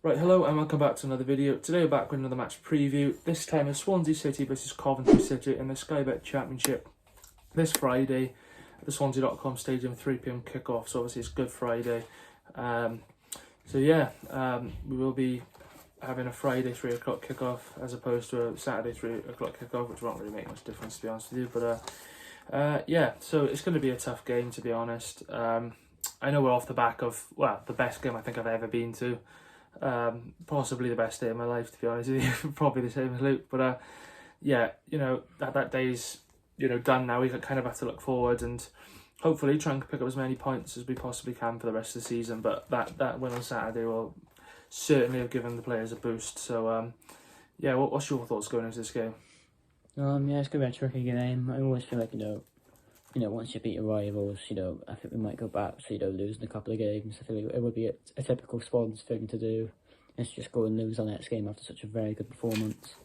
Right, hello and welcome back to another video. Today we're back with another match preview. This time it's Swansea City versus Coventry City in the Sky Bet Championship this Friday at the Swansea.com Stadium, 3 PM kickoff. So obviously it's Good Friday. We will be having a Friday 3 o'clock kickoff as opposed to a Saturday 3 o'clock kickoff, which won't really make much difference to be honest with you. So it's going to be a tough game, to be honest. I know we're off the back of, the best game I think I've ever been to. Possibly the best day of my life, to be honest with you. Probably the same as Luke, but that day's done now. We kind of have to look forward and hopefully try and pick up as many points as we possibly can for the rest of the season. But that win on Saturday will certainly have given the players a boost. So what's your thoughts going into this game? It's gonna be a tricky game. I always feel like once you beat your rivals, I think we might go back to losing a couple of games. I feel like it would be a typical Swans thing to do. It's just go and lose our next game after such a very good performance.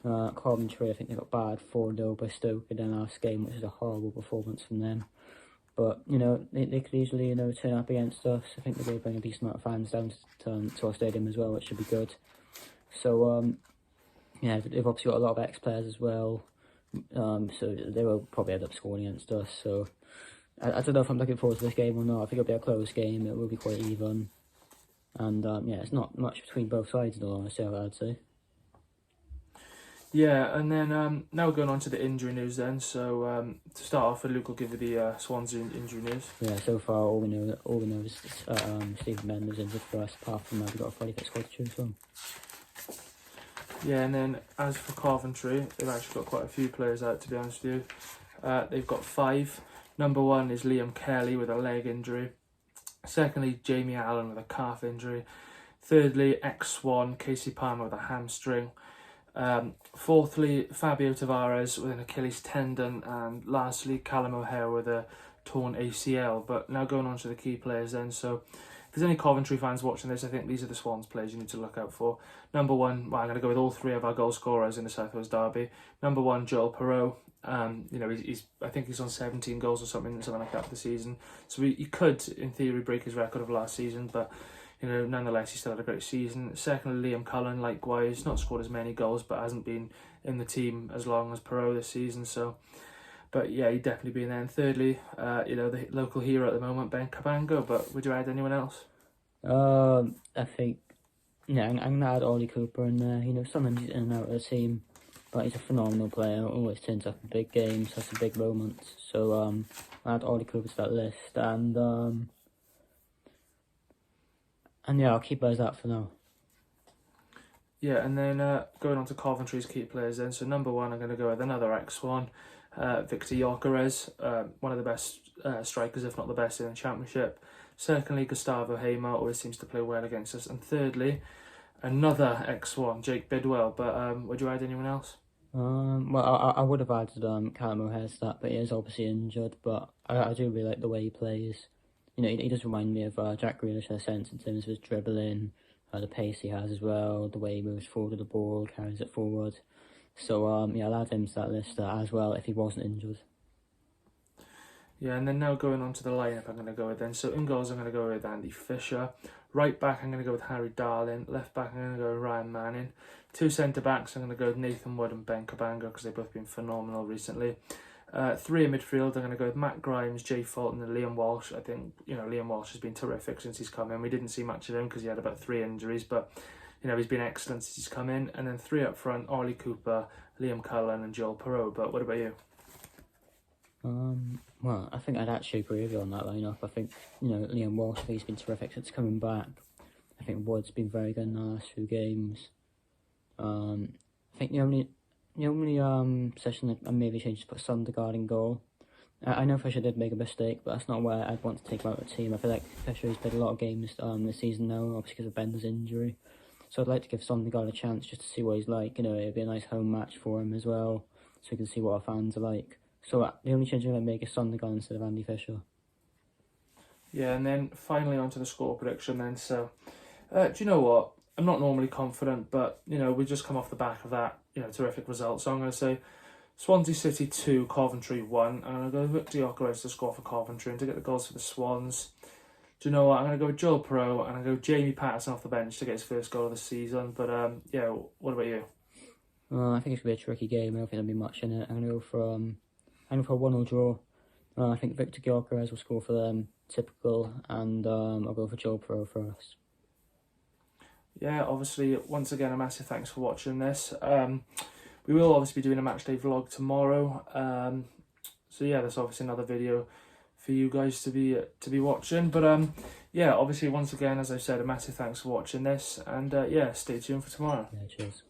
Coventry, I think they got bad 4-0 by Stoke in their last game, which is a horrible performance from them. But they could easily turn up against us. I think they're going to bring a decent amount of fans down to our stadium as well, which should be good. So they've obviously got a lot of ex-players as well. So they will probably end up scoring against us. So I don't know if I'm looking forward to this game or not. I think it'll be a close game. It will be quite even. And it's not much between both sides in all honesty, I'd say. Yeah, and then now we're going on to the injury news then. So to start off with, Luke will give you the Swansea injury news. Yeah, so far all we know is Stephen Menn was injured for us. Apart from that, we've got a Friday fit squad to choose from. Yeah, and then as for Coventry, they've actually got quite a few players out, to be honest with you. They've got 5. Number 1 is Liam Kelly with a leg injury. Secondly, Jamie Allen with a calf injury. Thirdly, ex-Swan Casey Palmer with a hamstring. Fourthly, Fabio Tavares with an Achilles tendon. And lastly, Callum O'Hare with a torn ACL. But now going on to the key players then. So if there's any Coventry fans watching this, I think these are the Swans players you need to look out for. Number 1, I'm going to go with all 3 of our goal scorers in the South Wales derby. Number 1, Joel Perreault. I think he's on 17 goals or something like that for the season. So he could, in theory, break his record of last season, but nonetheless, he still had a great season. Secondly, Liam Cullen, likewise, not scored as many goals, but hasn't been in the team as long as Perreault this season. But yeah, he'd definitely be in there. And thirdly, the local hero at the moment, Ben Cabango. But would you add anyone else? I think, I'm going to add Ollie Cooper in there. Sometimes he's in and out of the team, but he's a phenomenal player. Always turns up in big games, has some big moments. So I'll add Ollie Cooper to that list. And I'll keep those out for now. Yeah, and then going on to Coventry's key players then. So number 1, I'm going to go with another ex-Swan, Victor Gyökeres, one of the best strikers, if not the best in the Championship. Secondly, Gustavo Hamer always seems to play well against us. And thirdly, another ex-Swan, Jake Bidwell. But would you add anyone else? I would have added Callum O'Hare to that, but he is obviously injured. But I do really like the way he plays. He does remind me of Jack Grealish in a sense in terms of his dribbling, the pace he has as well, the way he moves forward with the ball, carries it forward. So I'll add him to that list as well if he wasn't injured. Yeah, and then now going on to the lineup I'm going to go with then. So in goals I'm going to go with Andy Fisher. Right back I'm going to go with Harry Darling. Left back I'm going to go with Ryan Manning. 2 centre backs I'm going to go with Nathan Wood and Ben Cabango because they've both been phenomenal recently. 3 in midfield I'm going to go with Matt Grimes, Jay Fulton and Liam Walsh. I think Liam Walsh has been terrific since he's come in. We didn't see much of him because he had about 3 injuries, but he's been excellent since he's come in. And then 3 up front, Ollie Cooper, Liam Cullen and Joel Perreault. But what about you? Well, I think I'd actually agree with you on that lineup. I think, Liam Walsh, he's been terrific since coming back. I think Wood's been very good in the last few games. I think the only session that I maybe changed to put Sundergaard in goal. I know Fisher did make a mistake, but that's not where I'd want to take him out of the team. I feel like Fisher has played a lot of games this season now, obviously because of Bender's injury. So I'd like to give Sundergaard a chance just to see what he's like. It'd be a nice home match for him as well, so we can see what our fans are like. So the only change I'm going to make is Sundergaard instead of Andy Fisher. Yeah, and then finally onto the score prediction then. So, do you know what? I'm not normally confident, but, we just come off the back of that, terrific result. So I'm going to say Swansea City 2, Coventry 1. I'm going to go with Victor Gyökeres to score for Coventry and to get the goals for the Swans. do you know what? I'm going to go with Joel Pro and I'm going to go Jamie Patterson off the bench to get his first goal of the season. But yeah, what about you? Well, I think it's going to be a tricky game. I don't think there'll be much in it. I'm going to go for a 1-1 draw. I think Victor Gyökeres will score for them, typical, and I'll go for Joel Pro for us. Yeah, obviously, once again, a massive thanks for watching this. We will obviously be doing a matchday vlog tomorrow. So yeah, that's obviously another video for you guys to be watching. But yeah, obviously, once again, as I said, a massive thanks for watching this, and yeah, stay tuned for tomorrow. Yeah, cheers.